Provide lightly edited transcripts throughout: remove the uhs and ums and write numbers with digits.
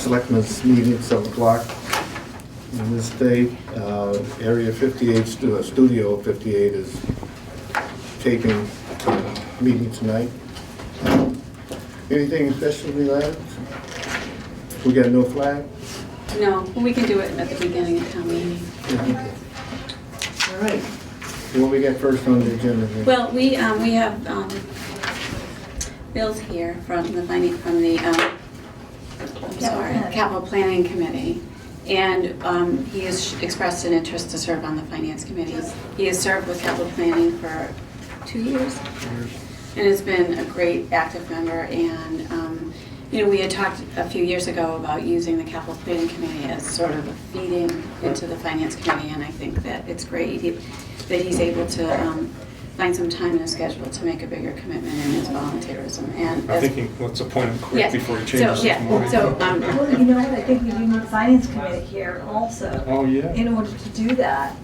Selectmen's meeting at 7 o'clock. In this day, Area 58, Studio 58 is taping meeting tonight. Anything especially lads? We got no flag? No, we can do it at the beginning of town meeting. All right. What we got first on the agenda here? Well, we have Bill's here from the Capital Planning Committee, and he has expressed an interest to serve on the Finance Committee. He has served with Capital Planning for 2 years, and has been a great active member. And you know, we had talked a few years ago about using the Capital Planning Committee as sort of a feeding into the Finance Committee, and I think that it's great that he's able to find some time in his schedule to make a bigger commitment in his volunteerism. And I'm thinking, let's appoint him quick before he changes his mind. Well, you know what, I think we do need the Finance Committee here also. Oh, yeah. In order to do that.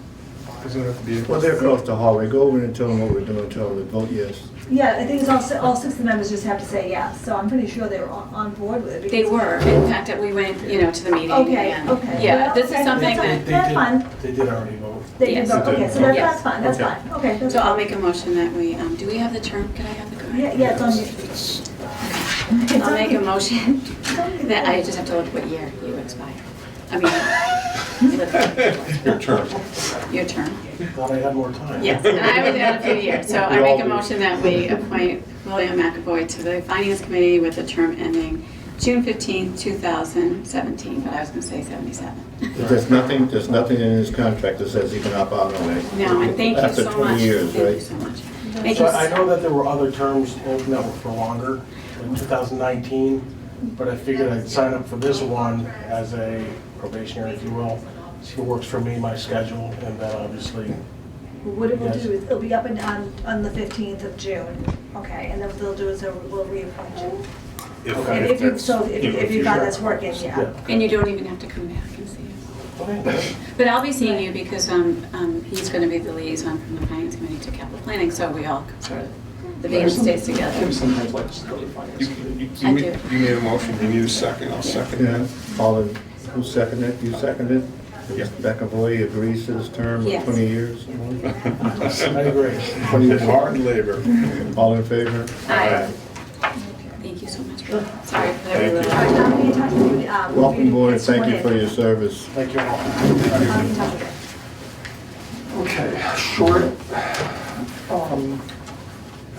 Does it have to be? Well, they're across the hallway. Go over and tell them what we're doing, tell them to vote yes. Yeah, I think it's all 6 of the members just have to say yes, so I'm pretty sure they were on board with it. They were. In fact, we went, to the meeting. Okay, and, okay. Yeah, Well, this is something that. That's fine. They did already vote. They did Yes. vote, okay, so Yes. that's fine, that's Okay. fine, okay. that's So I'll fine. make a motion that we, do we have the term? Can I have the card? Yeah, it's on you. I'll make a motion that I just have to look what year you expire. I mean, Your term. your term. Thought I had more time. Yes, and I was at a few years. So I We all make a do. motion that we appoint William McAvoy to the Finance Committee with a term ending June 15th, 2017, but I was going to say 77. There's nothing in his contract that says he can opt out on it. No, and thank you After so 20 much. years, Thank right? you so much. Thank So you. I know that there were other terms open that were for longer, in 2019, but I figured I'd sign up for this one as a probationary, if you will. See what works for me, my schedule, and then obviously, What it will Yes. do is, it'll be up and on the 15th of June, okay, and then what they'll do is we'll reappoint you. Okay. And if you, that's- so if you find that's working, yeah. yeah. And you don't even have to come back and see us. Okay. But I'll be seeing you because he's going to be the liaison from the Finance Committee to Capital Planning, so we all sort of, the band stays together. Tim sometimes likes to go to finance. I do. You made a motion, you need a second, I'll second Yeah, that. all in, who seconded it? You seconded it? Yeah. McAvoy agrees to this term Yes. of 20 years? I agree. 20 years. Hard labor. All in favor? Aye. Thank you so much. Sorry for every little. All right, now, I'll be in touch with you. Welcome aboard, and thank you Sworn for in. your service. Thank you all. I'll be in touch with you. Okay, short.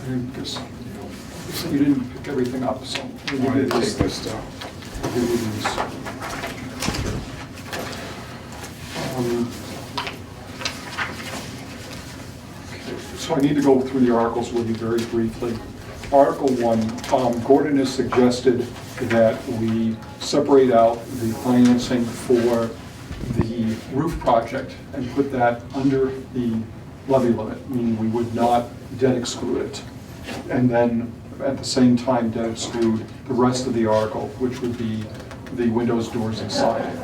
I guess you said you didn't pick everything up, so I maybe didn't take just this stuff. give you these. Okay, so I need to go through the articles with you very briefly. Article 1, Gordon has suggested that we separate out the financing for the roof project and put that under the levy limit, meaning we would not debt exclude it. And then, at the same time, debt exclude the rest of the article, which would be the windows, doors, and siding.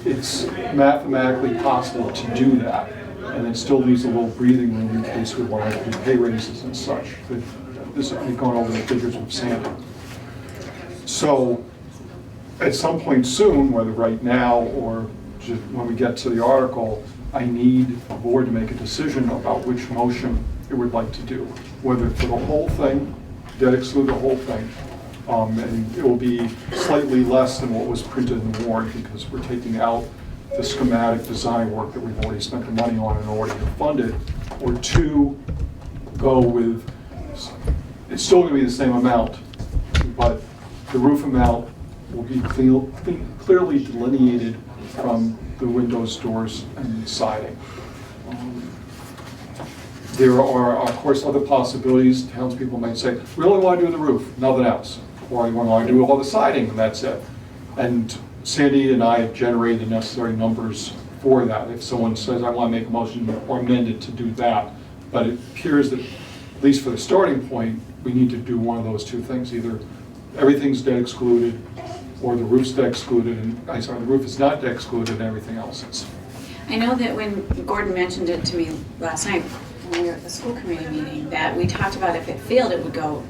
It's mathematically possible to do that, and it still leaves a little breathing room in case we want to do pay raises and such. But this, we've gone over the figures with Sandy. So, at some point soon, whether right now or just when we get to the article, I need the board to make a decision about which motion it would like to do. Whether for the whole thing, debt exclude the whole thing, and it will be slightly less than what was printed in the warrant because we're taking out the schematic design work that we've already spent the money on in order to fund it, or 2, go with, it's still going to be the same amount, but the roof amount will be clearly delineated from the windows, doors, and siding. There are, of course, other possibilities. Townspeople might say, we only want to do the roof, nothing else. Or we want to do all the siding, and that's it. And Sandy and I have generated the necessary numbers for that. If someone says, I want to make a motion or amend it to do that. But it appears that, at least for the starting point, we need to do one of those two things. Either everything's debt excluded, or the roof's debt excluded, and, the roof is not debt excluded, and everything else is. I know that when Gordon mentioned it to me last night, when we were at the school committee meeting, that we talked about if it failed,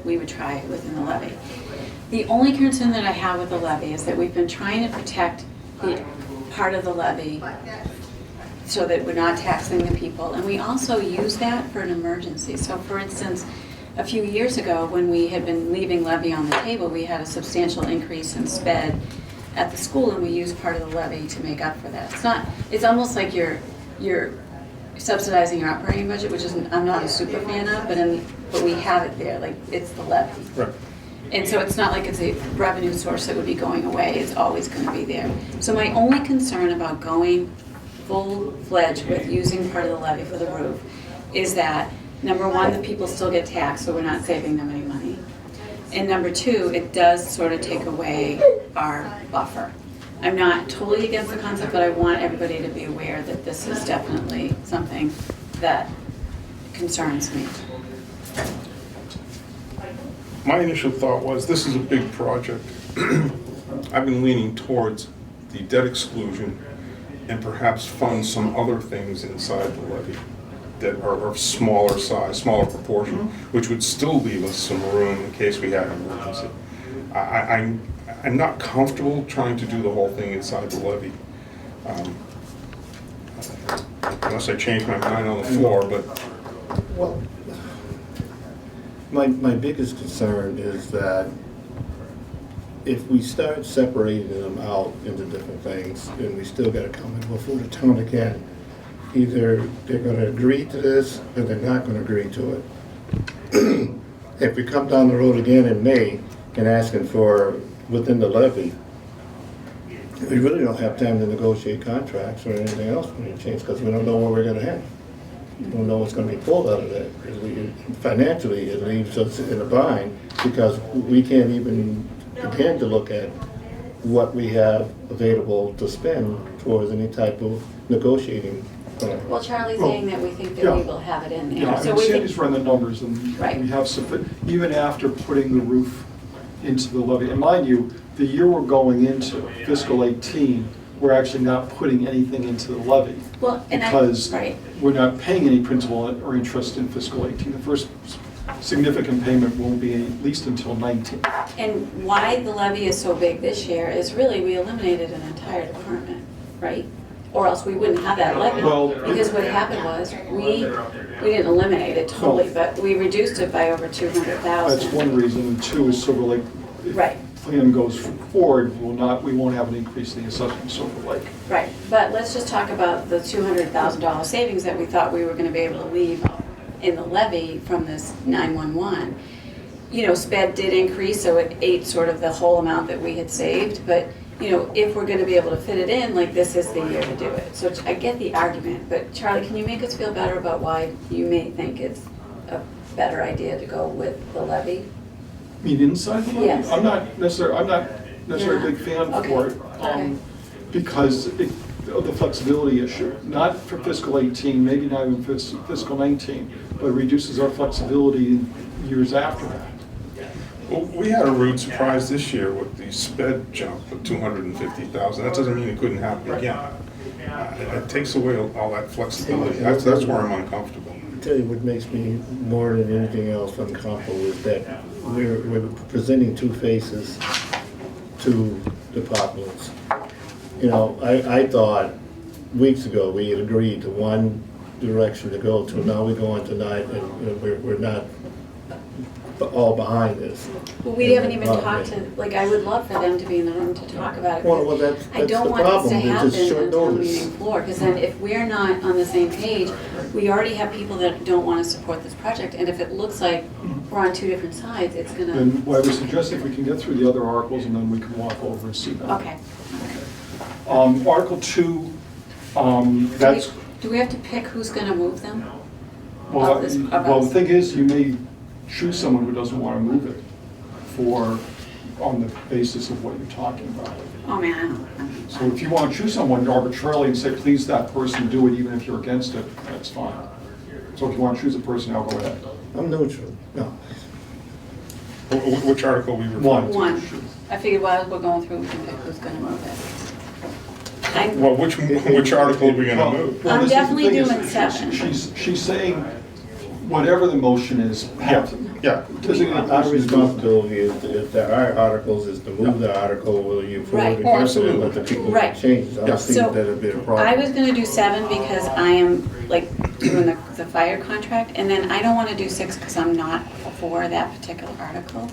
we would try it within the levy. The only concern that I have with the levy is that we've been trying to protect the part of the levy so that we're not taxing the people. And we also use that for an emergency. So for instance, a few years ago, when we had been leaving levy on the table, we had a substantial increase in sped at the school, and we used part of the levy to make up for that. It's almost like you're subsidizing your operating budget, which I'm not a super fan of, but we have it there, like it's the levy. Right. And so it's not like it's a revenue source that would be going away, it's always gonna be there. So my only concern about going full-fledged with using part of the levy for the roof is that, number one, the people still get taxed, so we're not saving them any money. And number two, it does sort of take away our buffer. I'm not totally against the concept, but I want everybody to be aware that this is definitely something that concerns me. My initial thought was, this is a big project. I've been leaning towards the debt exclusion and perhaps fund some other things inside the levy that are of smaller size, smaller proportion, which would still leave us some room in case we had an emergency. I'm not comfortable trying to do the whole thing inside the levy. Unless I change my mind on the floor, but Well, my biggest concern is that if we start separating them out into different things, then we still gotta come in before the town again. Either they're gonna agree to this, or they're not gonna agree to it. If we come down the road again in May and asking for within the levy, we really don't have time to negotiate contracts or anything else when it changes, because we don't know what we're gonna have. We don't know what's gonna be pulled out of that. Financially, it leaves us in a bind, because we can't even begin to look at what we have available to spend towards any type of negotiating plan. Well, Charlie's saying that we think that Yeah. we will have it in Yeah, there. So and we think, Sandy's run the numbers, and Right. we have even after putting the roof into the levy, and mind you, the year we're going into, fiscal 18, we're actually not putting anything into the levy. well, and Because right. we're not paying any principal or interest in fiscal 18. The first significant payment won't be at least until 19. And why the levy is so big this year is really we eliminated an entire department, right? Or else we wouldn't have that levy. Well, Because what happened was, we didn't eliminate it totally, but we reduced it by over That's 200,000. one reason, and two is Silver Lake, if Right. the plan goes forward, we won't have an increase in the assessment in Silver Lake. Right, but let's just talk about the $200,000 savings that we thought we were gonna be able to leave in the levy from this 911. You know, sped did increase, so it ate sort of the whole amount that we had saved, but, you know, if we're gonna be able to fit it in, like, this is the year to do it. So I get the argument, but Charlie, can you make us feel better about why you may think it's a better idea to go with the levy? I mean, inside the levy? Yes. I'm not necessarily a big fan Okay. for it. Okay. Because of the flexibility issue, not for fiscal 18, maybe not even for fiscal 19, but it reduces our flexibility years after that. well, we had a rude surprise this year with the sped jump of 250,000. That doesn't mean it couldn't happen again. It takes away all that flexibility. That's where I'm uncomfortable. I'll tell you what makes me more than anything else uncomfortable is that we're presenting two faces to departments. You know, I thought weeks ago we had agreed to one direction to go to. Now we go on tonight and we're not all behind this. Well, we haven't even talked to, like, I would love for them to be in the room to talk about it. Well, that's I don't the want this to problem. It's just short happen on town notice. meeting floor, because then if we're not on the same page, we already have people that don't want to support this project, and if it looks like we're on two different sides, it's gonna, And what I would suggest, if we can get through the other articles, and then we can walk over and see them. okay. Article 2, that's, Do we have to pick who's gonna move them? well, Of this- of well, the us. thing is, you may choose someone who doesn't want to move it on the basis of what you're talking about. Oh, man, So if you want to choose someone arbitrarily and say, please, that person, do it, even if you're against it, that's fine. So if you want to choose a person, I'll go ahead. I'm neutral. No. Which article are we referring to? one. I figured while we're going through, we can pick who's gonna move it. Well, which article are we gonna move? I'm this is the definitely thing is, doing 7. She's saying, whatever the motion is, have to. Yeah, Designated Our person to do it. responsibility is that our articles is to move the article, will you Right. forward Oh, against it and absolutely. let the people Right. make changes. I don't Yeah. think So, that'd be a I problem. was gonna do 7 because I am like doing the fire contract, and then I don't wanna do 6 because I'm not for that particular article.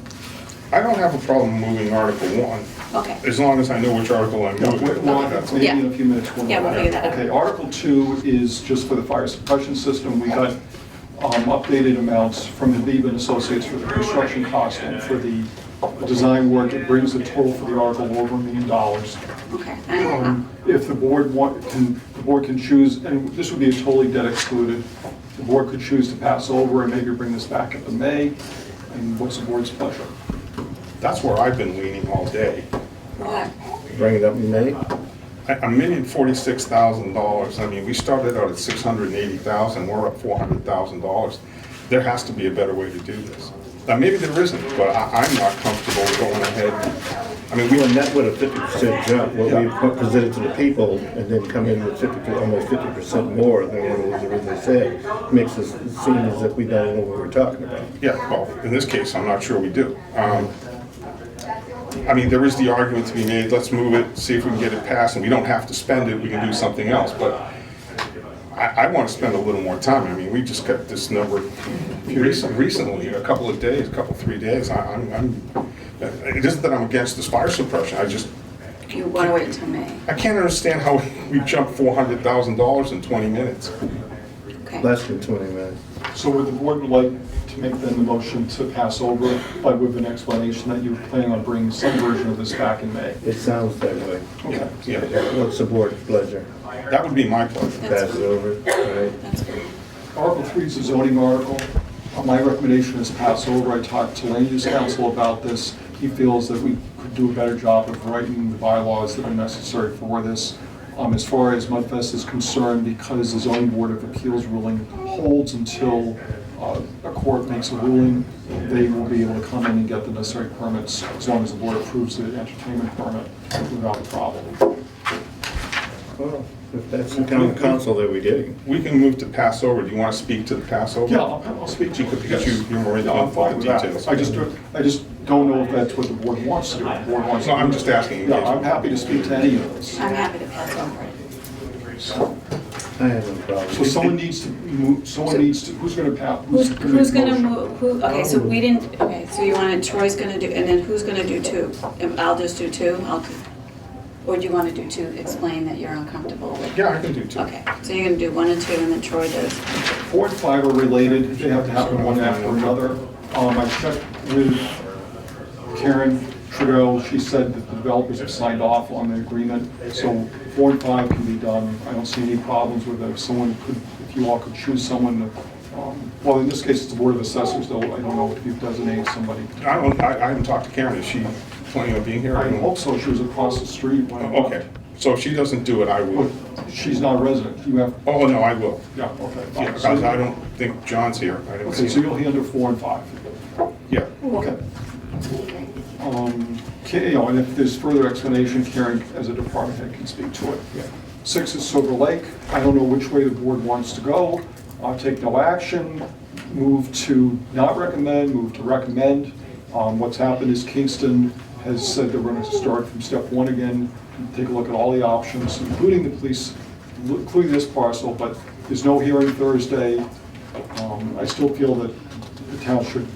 I don't have a problem moving Article 1, Okay, as long as I know which article I'm Yeah, moving. well, That's all. maybe in a few minutes. Yeah, we'll figure that out. Okay, Article 2 is just for the fire suppression system. We got updated amounts from the Viva and Associates for the construction cost and for the design work. It brings the total for the article over $1 million. okay. If the board the board can choose, and this would be a totally debt excluded, the board could choose to pass over and maybe bring this back up in May. And what's the board's pleasure? That's where I've been leaning all day. What? Bring it up in May? $1,046,000. I mean, we started out at $680,000, we're up $400,000. There has to be a better way to do this. Now, maybe there isn't, but I'm not comfortable going ahead. I mean, We were net with a 50% jump, what we presented to the people, and then come in with almost 50% more than what it was originally said. Makes us seem as if we don't know what we're talking about. yeah, well, in this case, I'm not sure we do. I mean, there is the argument to be made, let's move it, see if we can get it passed, and we don't have to spend it, we can do something else, but I want to spend a little more time. I mean, we just got this number recently, a couple of days, 3 days. It isn't that I'm against this fire suppression, You wanna wait until May? I can't understand how we jumped $400,000 in 20 minutes. Okay. Less than 20 minutes. So would the board like to make then the motion to pass over, but with an explanation that you're planning on bringing some version of this back in May? It sounds that way. Okay. Yeah, What's the board's pleasure? that would be my pleasure. That's Pass it over, right? That's good. Article 3 is a zoning article. My recommendation is pass over. I talked to land use council about this. He feels that we could do a better job of writing the bylaws that are necessary for this. As far as Mudfest is concerned, because the zoning board of appeals ruling holds until a court makes a ruling, they will be able to come in and get the necessary permits as long as the board approves the entertainment permit without a problem. Well, if that's the kind of council that we're getting. We can move to Passover. Do you want to speak to the Passover? Yeah, I'll speak to you. Because you're more into Yeah, I'm fine with that. details. I just don't know if that's what the board wants to do. The board wants to No, I'm do just it. asking in Yeah, case. I'm happy to speak to any of this. I'm happy to pass over it. I have no problem. So someone needs to move, who's gonna pass? Who's gonna make the motion? move, okay, so we didn't, okay, so you wanted, Troy's gonna do, and then who's gonna do 2? And I'll just do 2, or do you wanna do 2, explain that you're uncomfortable with? Yeah, I can do 2. Okay, so you're gonna do 1 and 2, and then Troy does, 4 and 5 are related, they have to happen one after another. I checked with Karen Trudeau, she said that the developers have signed off on the agreement, so 4 and 5 can be done. I don't see any problems with it. If you all could choose someone, well, in this case, it's the Board of Assessors, though, I don't know if you've designated somebody. I haven't talked to Karen. Is she planning on being here? I hope so, she was across the street when I walked. Okay, so if she doesn't do it, I will. She's not a resident, you have, Oh, no, I will. yeah, okay. Yeah, because I don't think John's here. I didn't Okay, see so him. you'll handle 4 and 5. Yeah. Okay. And if there's further explanation, Karen, as a department head, can speak to it. 6 is Silver Lake. I don't know which way the board wants to go. Take no action, move to not recommend, move to recommend. What's happened is Kingston has said they're going to start from step 1 again, take a look at all the options, including the police, including this parcel, but there's no hearing Thursday. I still feel that the town should,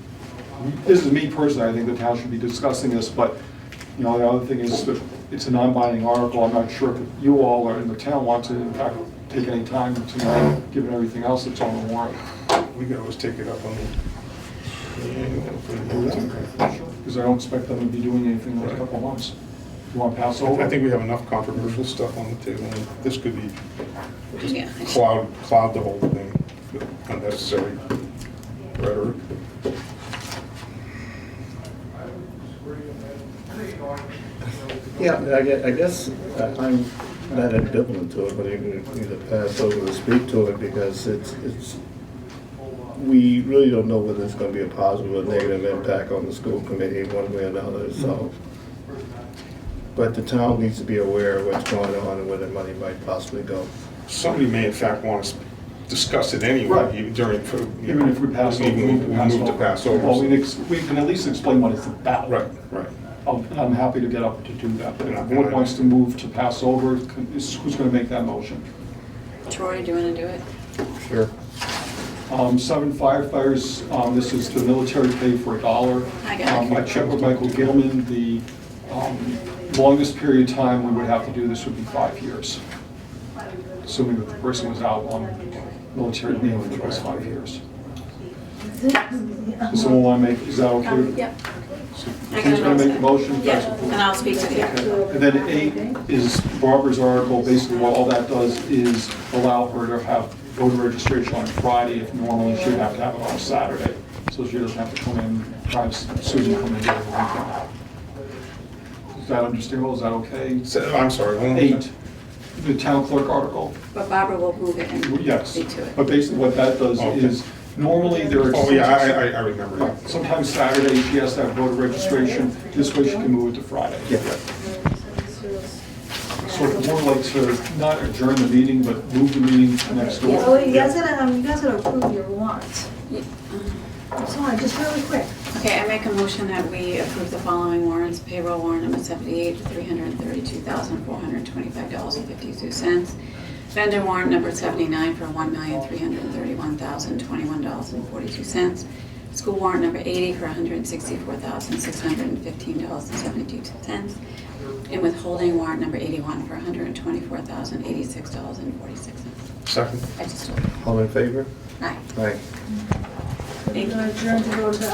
this is me personally, I think the town should be discussing this, but, the other thing is that it's a non-binding article. I'm not sure if you all or in the town want to, in fact, take any time tonight, given everything else that's on the warrant. We can always take it up on Because I don't expect them to be doing anything in the next couple of months. You want to pass over? I think we have enough controversial stuff on the table, and this could be yeah. just cloud the whole thing with unnecessary rhetoric. Yeah, I guess I'm not ambivalent to it, but you can either pass over or speak to it because we really don't know whether it's going to be a positive or negative impact on the school committee one way or another, so. But the town needs to be aware of what's going on and where the money might possibly go. Somebody may in fact want to discuss it anyway Right. during, Even if we pass over. even if we move to pass over. Well, we can at least explain what it's about. Right, right. I'm happy to get up to do that, but if Yeah. the board wants to move to pass over, who's going to make that motion? Troy, do you want to do it? Sure. 7 firefighters, this is the military pay for $1. I got it. I checked with Michael Gilman, the longest period of time we would have to do this would be 5 years, assuming that the person was out on military leave for those 5 years. Does someone want to make, is that okay? Yep. So I got Who's it going all to make set. the motion? Yep, and I'll speak to the Okay. And then 8 is Barbara's article. Basically, what all that does is allow her to have voter registration on Friday if normally she would have to have it on a Saturday. So she doesn't have to come in, have Susan come in during the weekend. Is that understandable? Is that okay? I'm sorry. one more time. 8, the town clerk article. But Barbara will move it and Yes. speak to it. But basically what that does Okay. is, normally there are. Oh, yeah, I remember Right. that. Sometimes Saturday she has to have voter registration. This way she can move it to Friday. So if the board like to not adjourn the meeting, but move the meeting to next door. Oh, you guys gotta approve your warrants. Yeah. I'm sorry, just really quick. Okay, I make a motion that we approve the following warrants. Payroll warrant number 78 for $332,425.52. Vendor warrant number 79 for $1,331,021.42. School warrant number 80 for $164,615.72. And withholding warrant number 81 for $124,086.46. Second. I just told you. All in favor? Aye. Aye. Thank you. We're gonna adjourn to go to,